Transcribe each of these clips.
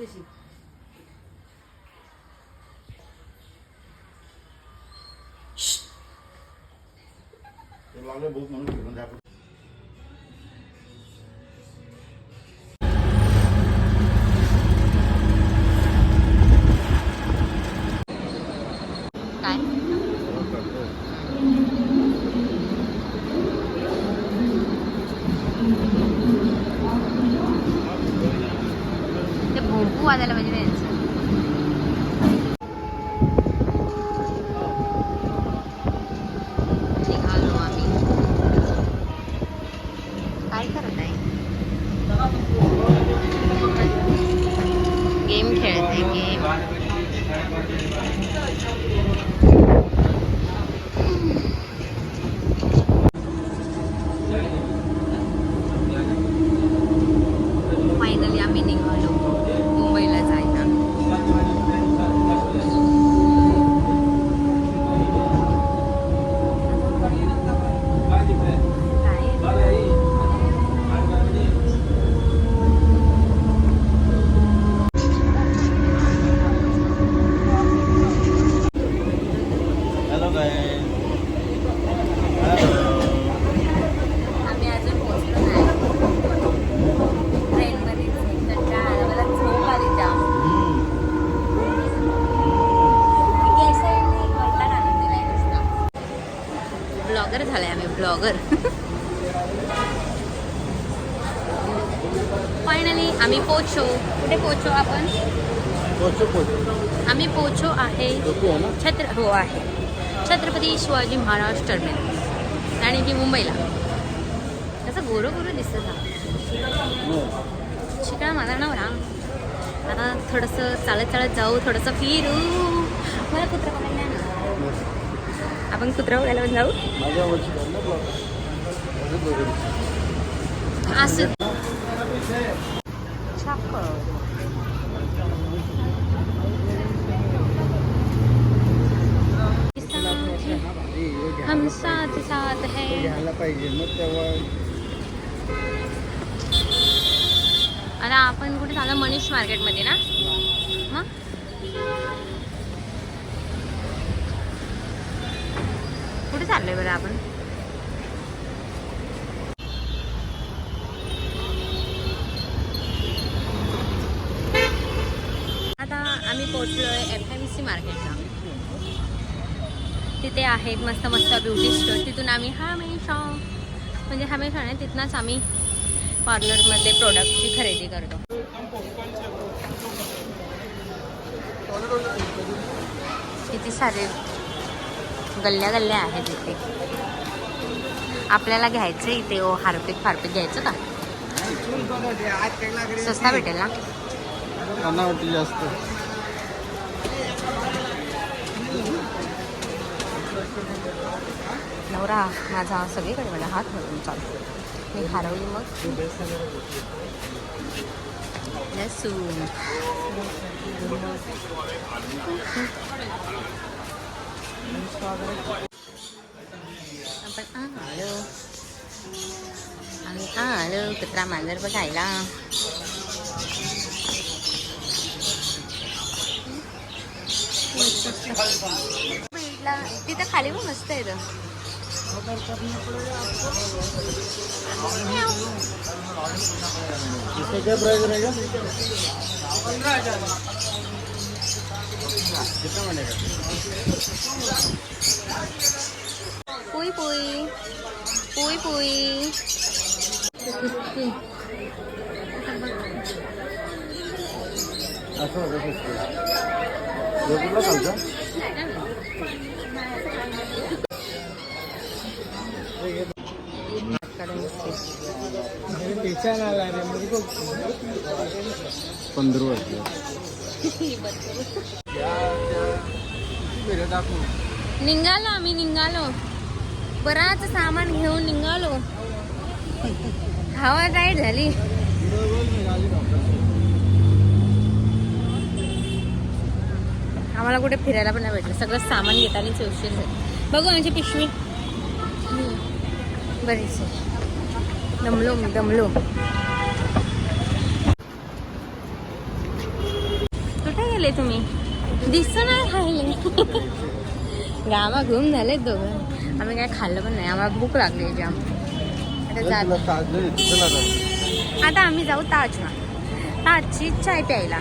तशी. लागलं बहुत म्हणून फिरून जा. काय ते भोंपू वाजायला पाहिजे त्यांचं. निघालो आम्ही. काय करत आहे? गेम खेळते गेम. फायनली आम्ही निघालो मुंबईला जायला. हॅलो काय आम्ही अजून पोहोचलो नाही. ट्रेनमध्ये कंटाळा आला मला. झोप आली जाम. वैताग आणून दिलाय नुसता. ब्लॉगर झालाय आम्ही ब्लॉगर. फायनली आम्ही पोहोचो. कुठे पोहोचो आपण? आम्ही पोहोचो आहे हो आहे छत्रपती शिवाजी महाराज टर्मिनस आणि ती मुंबईला. त्याचं गोरं गोरं दिसतं ना. शिकायला माझा नवरा. आता थोडंसं चालत चालत जाऊ, थोडंसं फिरू. मला कुत्रा बघायला ना. आपण कुत्रा बघायला पण जाऊ. असं हम साथ साथ है. आता आपण कुठे चाललो? मनीष मार्केटमध्ये ना. मग कुठे चाललोय बरं आपण? आता आम्ही पोहोचलोय FMC मार्केटला. तिथे आहेत मस्त मस्त ब्युटी स्टोर. तिथून आम्ही हमेशा नाही तिथनंच आम्ही पार्लरमधले प्रोडक्टची खरेदी करतो. किती सारे गल्ल्या गल्ल्या आहेत इथे. आपल्याला घ्यायचं इथे हार्पिक घ्यायचं का? स्वस्ता भेटेल ना. जास्त नवरा माझा सगळीकडे मला हात धरून चालतो. मी हरवली मग लसूण. आम्ही आलो कुत्रा मांजर बघायला. तिथं खाली पण मस्त आहे. क्या प्राइस रहेगा? 15,000. कितना बनेगा? पुई पुई पुई पुई. असं कुठला खालचा? निघालो आम्ही. निघालो बराच सामान घेऊन निघालो. हवा टाईट झाली. आम्हाला कुठे फिरायला पण नाही भेटलं. सगळं सामान घेतानाच उशीर झाली. बघू आमची पिशवी बरीच दमलो. बसले तुम्ही? दिसत नाही राहिले. गामा घुम झाले दोघं. आम्ही काय खाल्लं पण नाही, आम्हाला भूक लागली जाम. आता आम्ही जाऊ ताजला. ताजची चाय प्यायला.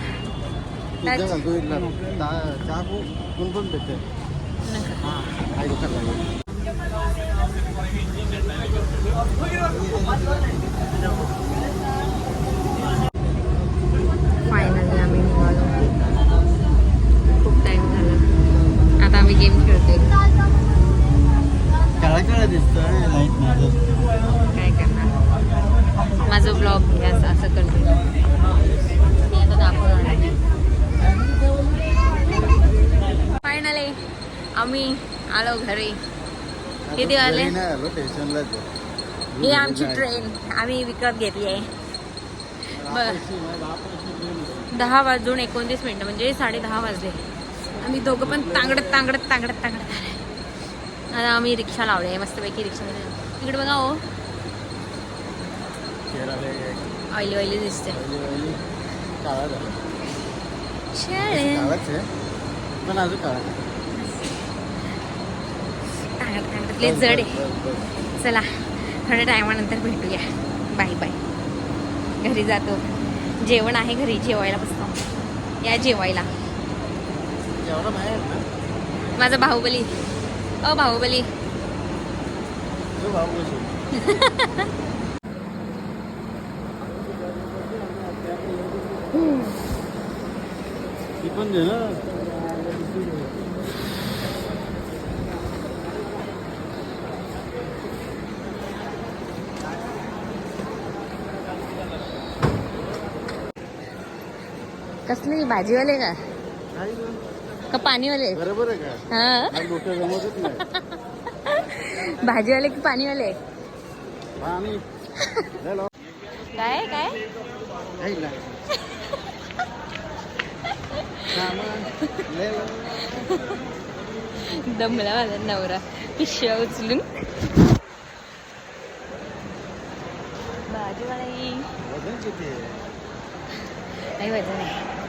फायनली आम्ही निघालो. खूप टाइम झाला. आता आम्ही गेम खेळतोय. काळा दिसतोय लाईट नाही. काय करणार, माझं ब्लॉग हे असं कंटिन्यू मी आता दाखवणार आहे. फायनली आम्ही आलो घरी. किती वाजले? ही आमची ट्रेन आम्ही विकत घेतली आहे. 10:29 म्हणजे 10:30 वाजले. आम्ही दोघं पण तांगडत आता आम्ही रिक्षा लावली आहे मस्तपैकी. रिक्षामध्ये इकडे बघा हो, ऑइली दिसते. पण अजून काळा तांगडत जड आहे. चला थोड्या टायमानंतर भेटूया. Bye bye. घरी जातो. जेवण आहे घरी, जेवायला बसतो. या जेवायला. माझा बाहुबली. बाहुबली. पण दे ना. कसली भाजीवाले का पाणीवाले? बरोबर आहे का? हा, डोकं जमतच नाही. भाजीवाले की पाणीवाले? पाणी काय काय दमला माझा नवरा पिशव्या उचलून. भाजीवाला वजन किती आहे? नाही वजन आहे.